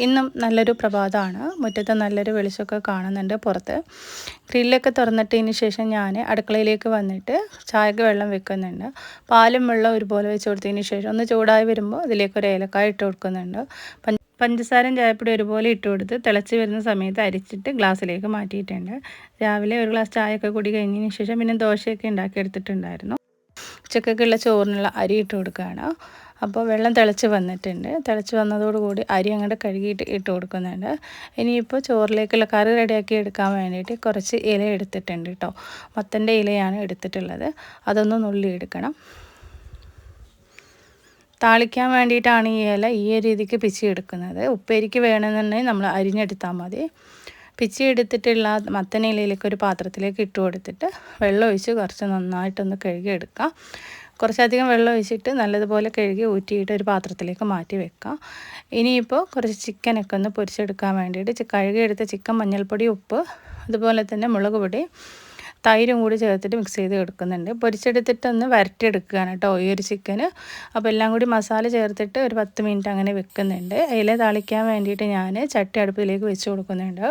ഇന്നും നല്ലൊരു പ്രഭാതമാണ്. മുറ്റത്ത് നല്ലൊരു വെളിച്ചമൊക്കെ കാണുന്നുണ്ട് പുറത്ത്. ഗ്രില്ലൊക്കെ തുറന്നിട്ടതിന് ശേഷം ഞാൻ അടുക്കളയിലേക്ക് വന്നിട്ട് ചായക്ക് വെള്ളം വെക്കുന്നുണ്ട്. പാലും വെള്ളം ഒരുപോലെ വെച്ച് കൊടുത്തതിന് ശേഷം ഒന്ന് ചൂടായി വരുമ്പോൾ അതിലേക്കൊരു ഏലക്കായ ഇട്ട് കൊടുക്കുന്നുണ്ട്. പഞ്ചസാരയും ചായപ്പൊടി ഒരുപോലെ ഇട്ട് കൊടുത്ത് തിളച്ച് വരുന്ന സമയത്ത് അരിച്ചിട്ട് ഗ്ലാസ്സിലേക്ക് മാറ്റിയിട്ടുണ്ട്. രാവിലെ ഒരു ഗ്ലാസ് ചായയൊക്കെ കൂടി കഴിഞ്ഞതിന് ശേഷം പിന്നെ ദോശയൊക്കെ ഉണ്ടാക്കിയെടുത്തിട്ടുണ്ടായിരുന്നു. ഉച്ചക്കൊക്കെയുള്ള ചോറിനുള്ള അരി ഇട്ട് കൊടുക്കുകയാണ്. അപ്പോൾ വെള്ളം തിളച്ച് വന്നിട്ടുണ്ട്. തിളച്ച് വന്നതോടുകൂടി അരി അങ്ങോട്ട് കഴുകിയിട്ട് ഇട്ട് കൊടുക്കുന്നുണ്ട്. ഇനിയിപ്പോൾ ചോറിലേക്കുള്ള കറി റെഡിയാക്കി എടുക്കാൻ വേണ്ടിയിട്ട് കുറച്ച് ഇല എടുത്തിട്ടുണ്ട് കേട്ടോ. മത്തൻ്റെ ഇലയാണ് എടുത്തിട്ടുള്ളത്. അതൊന്ന് നുള്ളി എടുക്കണം. താളിക്കാൻ വേണ്ടിയിട്ടാണ് ഈ ഇല ഈ രീതിക്ക് പിച്ചി എടുക്കുന്നത്. ഉപ്പേരിക്ക് വേണമെന്നുണ്ടെങ്കിൽ നമ്മൾ അരിഞ്ഞെടുത്താൽ മതി. പിച്ചി എടുത്തിട്ടുള്ള മത്തൻ ഇലയിലേക്ക് ഒരു പാത്രത്തിലേക്ക് ഇട്ട് കൊടുത്തിട്ട് വെള്ളം ഒഴിച്ച് കുറച്ച് നന്നായിട്ടൊന്ന് കഴുകി എടുക്കാം. കുറച്ചധികം വെള്ളം ഒഴിച്ചിട്ട് നല്ലതുപോലെ കഴുകി ഊറ്റിയിട്ട് ഒരു പാത്രത്തിലേക്ക് മാറ്റി വെക്കാം. ഇനിയിപ്പോൾ കുറച്ച് ചിക്കനൊക്കെ ഒന്ന് പൊരിച്ചെടുക്കാൻ വേണ്ടിയിട്ട് കഴുകിയെടുത്ത ചിക്കൻ മഞ്ഞൾപ്പൊടി, ഉപ്പ്, അതുപോലെ തന്നെ മുളക് പൊടി, തൈരും കൂടി ചേർത്തിട്ട് മിക്സ് ചെയ്ത് എടുക്കുന്നുണ്ട്. പൊരിച്ചെടുത്തിട്ടൊന്ന് വരട്ടിയെടുക്കുകയാണ് കേട്ടോ ഈ ഒരു ചിക്കന്. അപ്പോൾ എല്ലാം കൂടി മസാല ചേർത്തിട്ട് ഒരു 10 മിനിറ്റ് അങ്ങനെ വെക്കുന്നുണ്ട്. ഇല താളിക്കാൻ വേണ്ടിയിട്ട് ഞാൻ ചട്ടി അടുപ്പിലേക്ക് വെച്ച് കൊടുക്കുന്നുണ്ട്.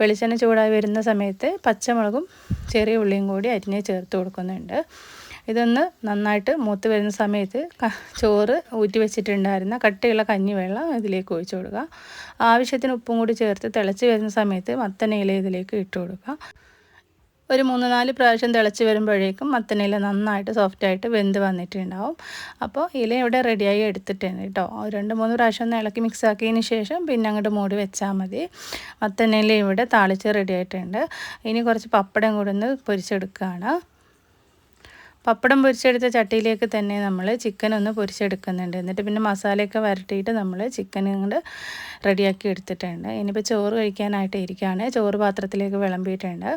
വെളിച്ചെണ്ണ ചൂടായി വരുന്ന സമയത്ത് പച്ചമുളകും ചെറിയ ഉള്ളിയും കൂടി അരിഞ്ഞ് ചേർത്ത് കൊടുക്കുന്നുണ്ട്. ഇതൊന്ന് നന്നായിട്ട് മൂത്ത് വരുന്ന സമയത്ത് ചോറ് ഊറ്റി വെച്ചിട്ടുണ്ടായിരുന്ന കട്ടിയുള്ള കഞ്ഞിവെള്ളം ഇതിലേക്ക് ഒഴിച്ചു കൊടുക്കുക. ആവശ്യത്തിന് ഉപ്പും കൂടി ചേർത്ത് തിളച്ച് വരുന്ന സമയത്ത് മത്തനയില ഇതിലേക്ക് ഇട്ട് കൊടുക്കുക. ഒരു 3-4 പ്രാവശ്യം തിളച്ച് വരുമ്പോഴേക്കും മത്തനയില നന്നായിട്ട് സോഫ്റ്റായിട്ട് വെന്ത് വന്നിട്ടുണ്ടാവും. അപ്പോൾ ഇല ഇവിടെ റെഡിയായി എടുത്തിട്ടുണ്ട് കേട്ടോ. 2-3 പ്രാവശ്യം ഒന്ന് ഇളക്കി മിക്സ് ആക്കിയതിന് ശേഷം പിന്നെ അങ്ങോട്ട് മൂടി വെച്ചാൽ മതി. മത്തനയില ഇവിടെ താളിച്ച് റെഡിയായിട്ടുണ്ട്. ഇനി കുറച്ച് പപ്പടം കൂടെ ഒന്ന് പൊരിച്ചെടുക്കുകയാണ്. പപ്പടം പൊരിച്ചെടുത്ത ചട്ടിയിലേക്ക് തന്നെ നമ്മൾ ചിക്കൻ ഒന്ന് പൊരിച്ചെടുക്കുന്നുണ്ട്. എന്നിട്ട് പിന്നെ മസാലയൊക്കെ വരട്ടിയിട്ട് നമ്മൾ ചിക്കൻ കൊണ്ട് റെഡിയാക്കി എടുത്തിട്ടുണ്ട്. ഇനിയിപ്പോൾ ചോറ് കഴിക്കാനായിട്ട് ഇരിക്കുകയാണ്. ചോറ് പാത്രത്തിലേക്ക് വിളമ്പിയിട്ടുണ്ട്.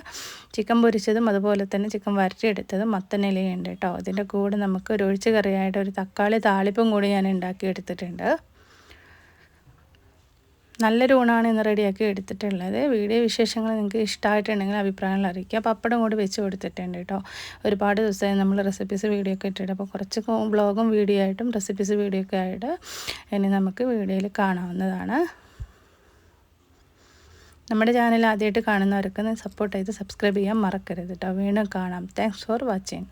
ചിക്കൻ പൊരിച്ചതും അതുപോലെ തന്നെ ചിക്കൻ വരട്ടിയെടുത്തതും മത്തനിലയുണ്ട് കേട്ടോ. അതിൻ്റെ കൂടെ നമുക്ക് ഒരു ഒഴിച്ച് കറിയായിട്ട് ഒരു തക്കാളി താളിപ്പും കൂടി ഞാൻ ഉണ്ടാക്കി എടുത്തിട്ടുണ്ട്. നല്ലൊരു ഊണാണ് ഇന്ന് റെഡിയാക്കി എടുത്തിട്ടുള്ളത്. വീഡിയോ വിശേഷങ്ങൾ നിങ്ങൾക്ക് ഇഷ്ടമായിട്ടുണ്ടെങ്കിൽ അഭിപ്രായങ്ങൾ അറിയിക്കുക. പപ്പടം കൂടി വെച്ച് കൊടുത്തിട്ടുണ്ട് കേട്ടോ. ഒരുപാട് ദിവസമായി നമ്മൾ റെസിപ്പീസ് വീഡിയോ ഒക്കെ ഇട്ടിട്ട്, അപ്പോൾ കുറച്ച് വ്ളോഗും വീഡിയോ ആയിട്ടും റെസിപ്പീസ് വീഡിയോ ഒക്കെ ആയിട്ട് ഇനി നമുക്ക് വീഡിയോയിൽ കാണാവുന്നതാണ്. നമ്മുടെ ചാനൽ ആദ്യമായിട്ട് കാണുന്നവർക്ക് സപ്പോർട്ട് ചെയ്ത് സബ്സ്ക്രൈബ് ചെയ്യാൻ മറക്കരുത് കേട്ടോ. വീണ്ടും കാണാം. Thanks for watching.